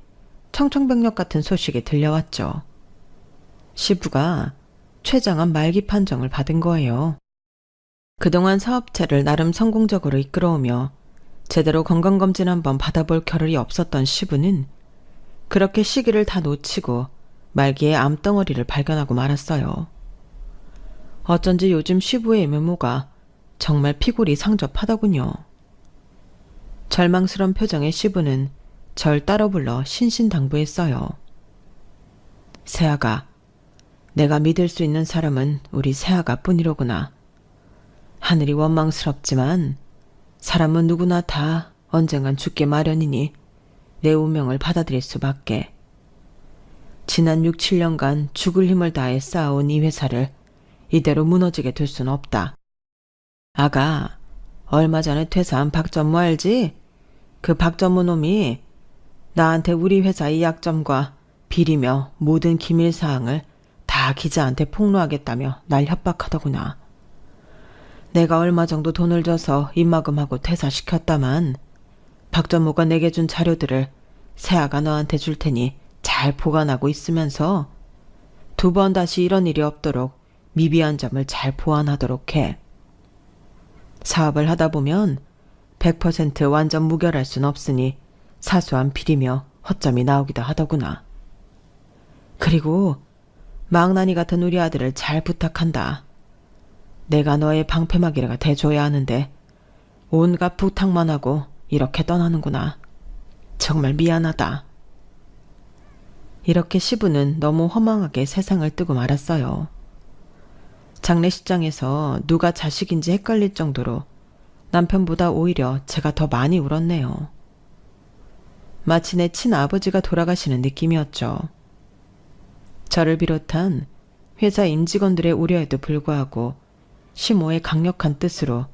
청천벽력 같은 소식이 들려왔죠. 시부가 췌장암 말기 판정을 받은 거예요. 그동안 사업체를 나름 성공적으로 이끌어오며 제대로 건강검진 한번 받아볼 겨를이 없었던 시부는 그렇게 시기를 다 놓치고 말기에 암덩어리를 발견하고 말았어요. 어쩐지 요즘 시부의 외모가 정말 피골이 상접하더군요. 절망스런 표정의 시부는 절 따로 불러 신신당부했어요. 세아가, 내가 믿을 수 있는 사람은 우리 세아가 뿐이로구나. 하늘이 원망스럽지만 사람은 누구나 다 언젠간 죽기 마련이니 내 운명을 받아들일 수밖에. 지난 6, 7년간 죽을 힘을 다해 쌓아온 이 회사를 이대로 무너지게 둘 순 없다. 아가, 얼마 전에 퇴사한 박전무 알지? 그 박전무 놈이 나한테 우리 회사 의 약점과 비리며 모든 기밀사항을 다 기자한테 폭로하겠다며 날 협박하더구나. 내가 얼마 정도 돈을 줘서 입막음하고 퇴사시켰다만 박전무가 내게 준 자료들을 세아가 너한테 줄 테니 잘 보관하고 있으면서 2번 다시 이런 일이 없도록 미비한 점을 잘 보완하도록 해. 사업을 하다 보면 100% 완전 무결할 순 없으니 사소한 비리며 허점이 나오기도 하더구나. 그리고 망나니 같은 우리 아들을 잘 부탁한다. 내가 너의 방패막이가 돼줘야 하는데 온갖 부탁만 하고 이렇게 떠나는구나. 정말 미안하다. 이렇게 시부는 너무 허망하게 세상을 뜨고 말았어요. 장례식장에서 누가 자식인지 헷갈릴 정도로 남편보다 오히려 제가 더 많이 울었네요. 마치 내 친아버지가 돌아가시는 느낌이었죠. 저를 비롯한 회사 임직원들의 우려에도 불구하고 시모의 강력한 뜻으로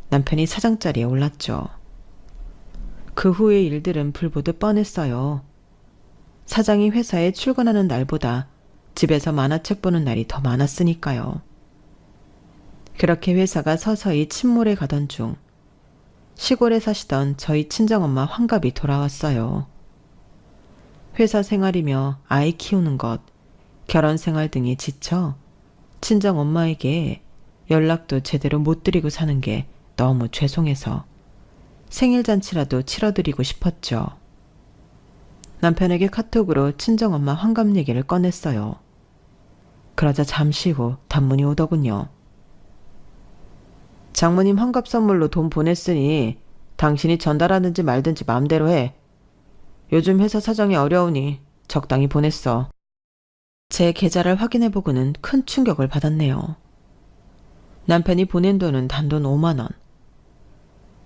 남편이 사장 자리에 올랐죠. 그 후의 일들은 불보듯 뻔했어요. 사장이 회사에 출근하는 날보다 집에서 만화책 보는 날이 더 많았으니까요. 그렇게 회사가 서서히 침몰해 가던 중 시골에 사시던 저희 친정엄마 환갑이 돌아왔어요. 회사 생활이며 아이 키우는 것, 결혼 생활 등에 지쳐 친정엄마에게 연락도 제대로 못 드리고 사는 게 너무 죄송해서 생일잔치라도 치러드리고 싶었죠. 남편에게 카톡으로 친정엄마 환갑 얘기를 꺼냈어요. 그러자 잠시 후 단문이 오더군요. 장모님 환갑 선물로 돈 보냈으니 당신이 전달하든지 말든지 마음대로 해. 요즘 회사 사정이 어려우니 적당히 보냈어. 제 계좌를 확인해보고는 큰 충격을 받았네요. 남편이 보낸 돈은 단돈 5만 원.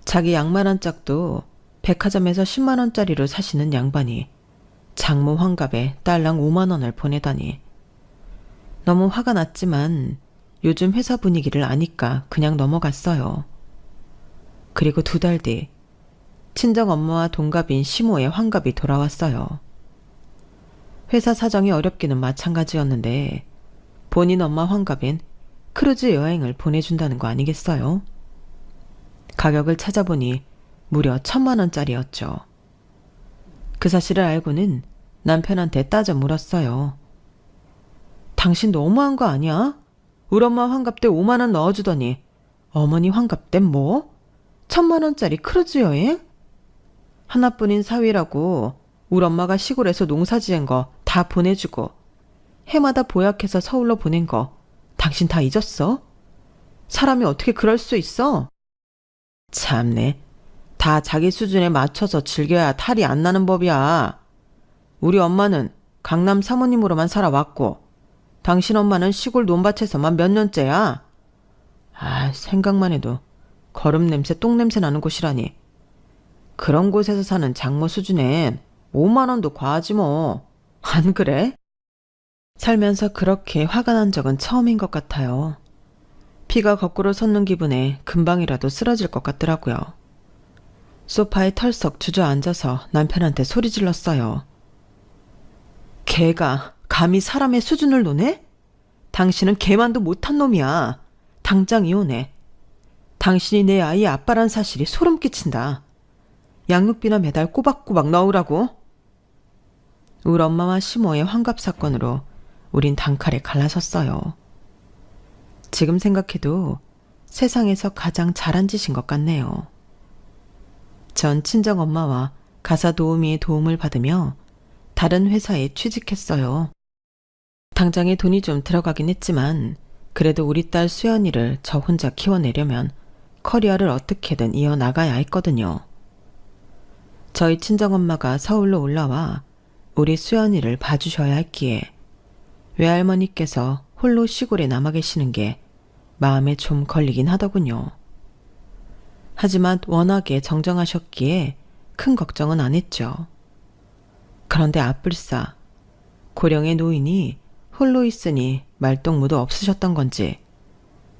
자기 양말 한 짝도 백화점에서 10만 원짜리로 사시는 양반이 장모 환갑에 딸랑 5만 원을 보내다니. 너무 화가 났지만 요즘 회사 분위기를 아니까 그냥 넘어갔어요. 그리고 2달 뒤 친정엄마와 동갑인 시모의 환갑이 돌아왔어요. 회사 사정이 어렵기는 마찬가지였는데 본인 엄마 환갑엔 크루즈 여행을 보내준다는 거 아니겠어요? 가격을 찾아보니 무려 1,000만 원짜리였죠. 그 사실을 알고는 남편한테 따져 물었어요. 당신 너무한 거 아니야? 우리 엄마 환갑 때 5만 원 넣어주더니 어머니 환갑 땐 뭐? 1,000만 원짜리 크루즈 여행? 하나뿐인 사위라고 우리 엄마가 시골에서 농사 지은 거 다 보내주고 해마다 보약해서 서울로 보낸 거 당신 다 잊었어? 사람이 어떻게 그럴 수 있어? 참네. 다 자기 수준에 맞춰서 즐겨야 탈이 안 나는 법이야. 우리 엄마는 강남 사모님으로만 살아왔고 당신 엄마는 시골 논밭에서만 몇 년째야. 아, 생각만 해도 거름 냄새, 똥 냄새 나는 곳이라니. 그런 곳에서 사는 장모 수준엔 5만 원도 과하지 뭐. 안 그래? 살면서 그렇게 화가 난 적은 처음인 것 같아요. 피가 거꾸로 솟는 기분에 금방이라도 쓰러질 것 같더라고요. 소파에 털썩 주저앉아서 남편한테 소리 질렀어요. 걔가 감히 사람의 수준을 노네? 당신은 걔만도 못한 놈이야. 당장 이혼해. 당신이 내 아이의 아빠란 사실이 소름 끼친다. 양육비나 매달 꼬박꼬박 넣으라고. 우리 엄마와 시모의 환갑 사건으로 우린 단칼에 갈라섰어요. 지금 생각해도 세상에서 가장 잘한 짓인 것 같네요. 전 친정엄마와 가사 도우미의 도움을 받으며 다른 회사에 취직했어요. 당장에 돈이 좀 들어가긴 했지만 그래도 우리 딸 수연이를 저 혼자 키워내려면 커리어를 어떻게든 이어나가야 했거든요. 저희 친정엄마가 서울로 올라와 우리 수연이를 봐주셔야 했기에 외할머니께서 홀로 시골에 남아 계시는 게 마음에 좀 걸리긴 하더군요. 하지만 워낙에 정정하셨기에 큰 걱정은 안 했죠. 그런데 아뿔싸 고령의 노인이 홀로 있으니 말동무도 없으셨던 건지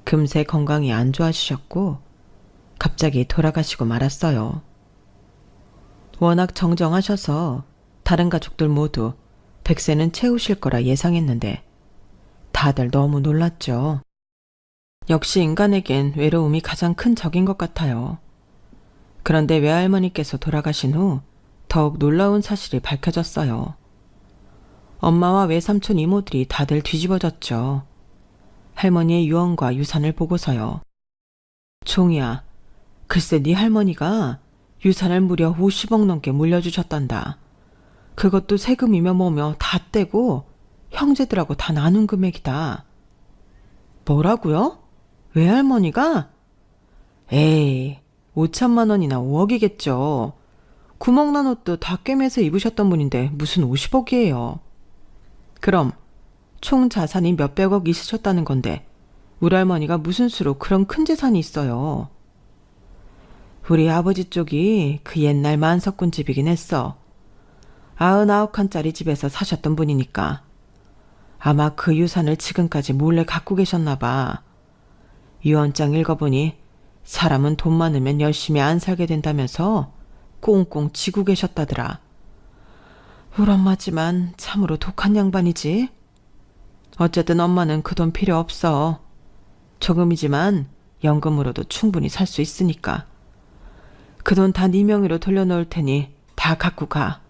금세 건강이 안 좋아지셨고 갑자기 돌아가시고 말았어요. 워낙 정정하셔서 다른 가족들 모두 100세는 채우실 거라 예상했는데 다들 너무 놀랐죠. 역시 인간에겐 외로움이 가장 큰 적인 것 같아요. 그런데 외할머니께서 돌아가신 후 더욱 놀라운 사실이 밝혀졌어요. 엄마와 외삼촌 이모들이 다들 뒤집어졌죠. 할머니의 유언과 유산을 보고서요. 종이야, 글쎄 네 할머니가 유산을 무려 50억 넘게 물려주셨단다. 그것도 세금이며 뭐며 다 떼고 형제들하고 다 나눈 금액이다. 뭐라고요? 외할머니가? 에이, 5천만 원이나 5억이겠죠. 구멍난 옷도 다 꿰매서 입으셨던 분인데 무슨 50억이에요. 그럼 총 자산이 몇백억 있으셨다는 건데 우리 할머니가 무슨 수로 그런 큰 재산이 있어요. 우리 아버지 쪽이 그 옛날 만석군 집이긴 했어. 99칸짜리 집에서 사셨던 분이니까. 아마 그 유산을 지금까지 몰래 갖고 계셨나 봐. 유언장 읽어보니 사람은 돈 많으면 열심히 안 살게 된다면서 꽁꽁 쥐고 계셨다더라. 우리 엄마지만 참으로 독한 양반이지. 어쨌든 엄마는 그 돈 필요 없어. 조금이지만 연금으로도 충분히 살 수 있으니까. 그 돈 다 네 명의로 돌려놓을 테니 다 갖고 가.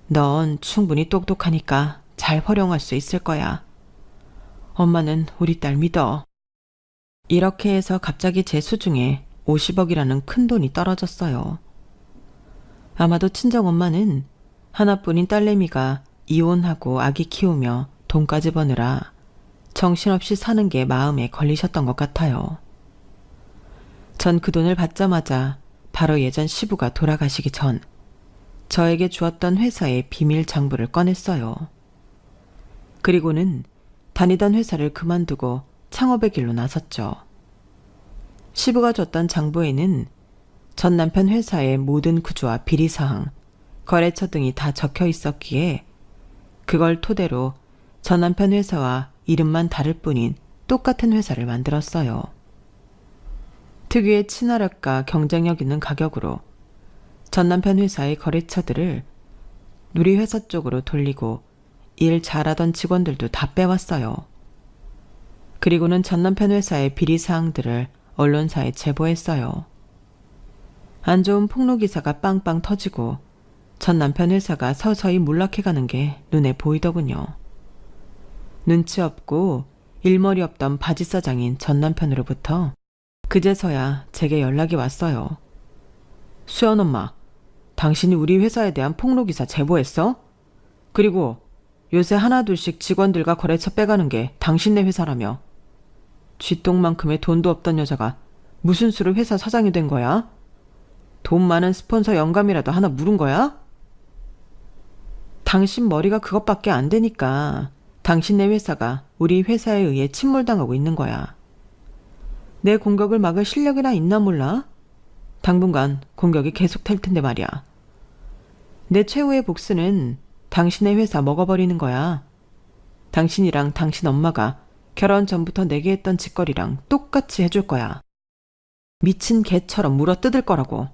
넌 충분히 똑똑하니까 잘 활용할 수 있을 거야. 엄마는 우리 딸 믿어. 이렇게 해서 갑자기 제 수중에 50억이라는 큰 돈이 떨어졌어요. 아마도 친정엄마는 하나뿐인 딸내미가 이혼하고 아기 키우며 돈까지 버느라 정신없이 사는 게 마음에 걸리셨던 것 같아요. 전 그 돈을 받자마자 바로 예전 시부가 돌아가시기 전 저에게 주었던 회사의 비밀 장부를 꺼냈어요. 그리고는 다니던 회사를 그만두고 창업의 길로 나섰죠. 시부가 줬던 장부에는 전 남편 회사의 모든 구조와 비리사항, 거래처 등이 다 적혀 있었기에 그걸 토대로 전 남편 회사와 이름만 다를 뿐인 똑같은 회사를 만들었어요. 특유의 친화력과 경쟁력 있는 가격으로 전 남편 회사의 거래처들을 우리 회사 쪽으로 돌리고 일 잘하던 직원들도 다 빼왔어요. 그리고는 전 남편 회사의 비리사항들을 언론사에 제보했어요. 안 좋은 폭로기사가 빵빵 터지고 전 남편 회사가 서서히 몰락해가는 게 눈에 보이더군요. 눈치 없고 일머리 없던 바지 사장인 전 남편으로부터 그제서야 제게 연락이 왔어요. 수연 엄마, 당신이 우리 회사에 대한 폭로기사 제보했어? 그리고 요새 하나둘씩 직원들과 거래처 빼가는 게 당신네 회사라며. 쥐똥만큼의 돈도 없던 여자가 무슨 수로 회사 사장이 된 거야? 돈 많은 스폰서 영감이라도 하나 물은 거야? 당신 머리가 그것밖에 안 되니까 당신네 회사가 우리 회사에 의해 침몰당하고 있는 거야. 내 공격을 막을 실력이나 있나 몰라? 당분간 공격이 계속될 텐데 말이야. 내 최후의 복수는 당신의 회사 먹어버리는 거야. 당신이랑 당신 엄마가 결혼 전부터 내게 했던 짓거리랑 똑같이 해줄 거야. 미친 개처럼 물어뜯을 거라고.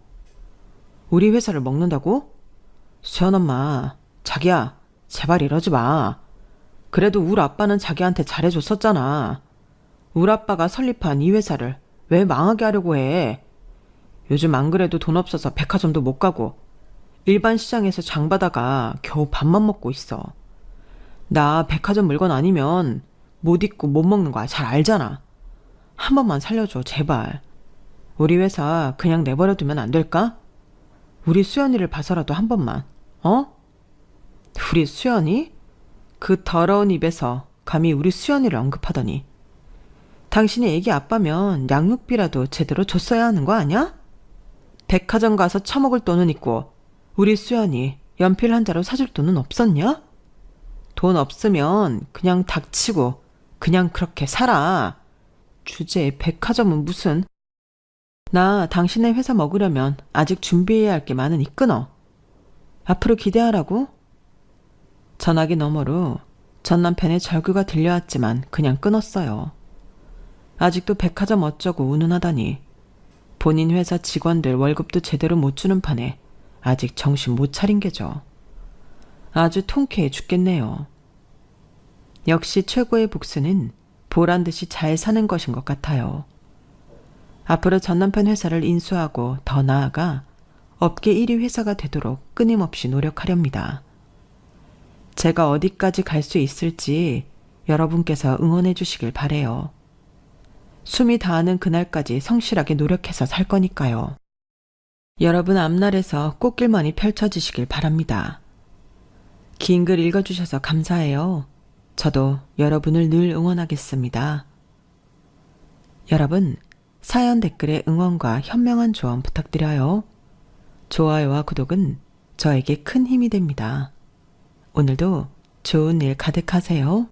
우리 회사를 먹는다고? 수연 엄마, 자기야, 제발 이러지 마. 그래도 울 아빠는 자기한테 잘해줬었잖아. 울 아빠가 설립한 이 회사를 왜 망하게 하려고 해? 요즘 안 그래도 돈 없어서 백화점도 못 가고 일반 시장에서 장 봐다가 겨우 밥만 먹고 있어. 나 백화점 물건 아니면 못 입고 못 먹는 거 잘 알잖아. 한 번만 살려줘, 제발. 우리 회사 그냥 내버려두면 안 될까? 우리 수연이를 봐서라도 한 번만, 어? 우리 수연이? 그 더러운 입에서 감히 우리 수연이를 언급하더니. 당신이 애기 아빠면 양육비라도 제대로 줬어야 하는 거 아니야? 백화점 가서 처먹을 돈은 있고 우리 수연이 연필 한 자루 사줄 돈은 없었냐? 돈 없으면 그냥 닥치고 그냥 그렇게 살아. 주제에 백화점은 무슨. 나 당신의 회사 먹으려면 아직 준비해야 할 게 많으니 끊어. 앞으로 기대하라고? 전화기 너머로 전 남편의 절규가 들려왔지만 그냥 끊었어요. 아직도 백화점 어쩌고 운운하다니. 본인 회사 직원들 월급도 제대로 못 주는 판에 아직 정신 못 차린 게죠. 아주 통쾌해 죽겠네요. 역시 최고의 복수는 보란듯이 잘 사는 것인 것 같아요. 앞으로 전 남편 회사를 인수하고 더 나아가 업계 1위 회사가 되도록 끊임없이 노력하렵니다. 제가 어디까지 갈 수 있을지 여러분께서 응원해 주시길 바래요. 숨이 닿는 그날까지 성실하게 노력해서 살 거니까요. 여러분 앞날에서 꽃길만이 펼쳐지시길 바랍니다. 긴 글 읽어주셔서 감사해요. 저도 여러분을 늘 응원하겠습니다. 여러분, 사연 댓글에 응원과 현명한 조언 부탁드려요. 좋아요와 구독은 저에게 큰 힘이 됩니다. 오늘도 좋은 일 가득하세요.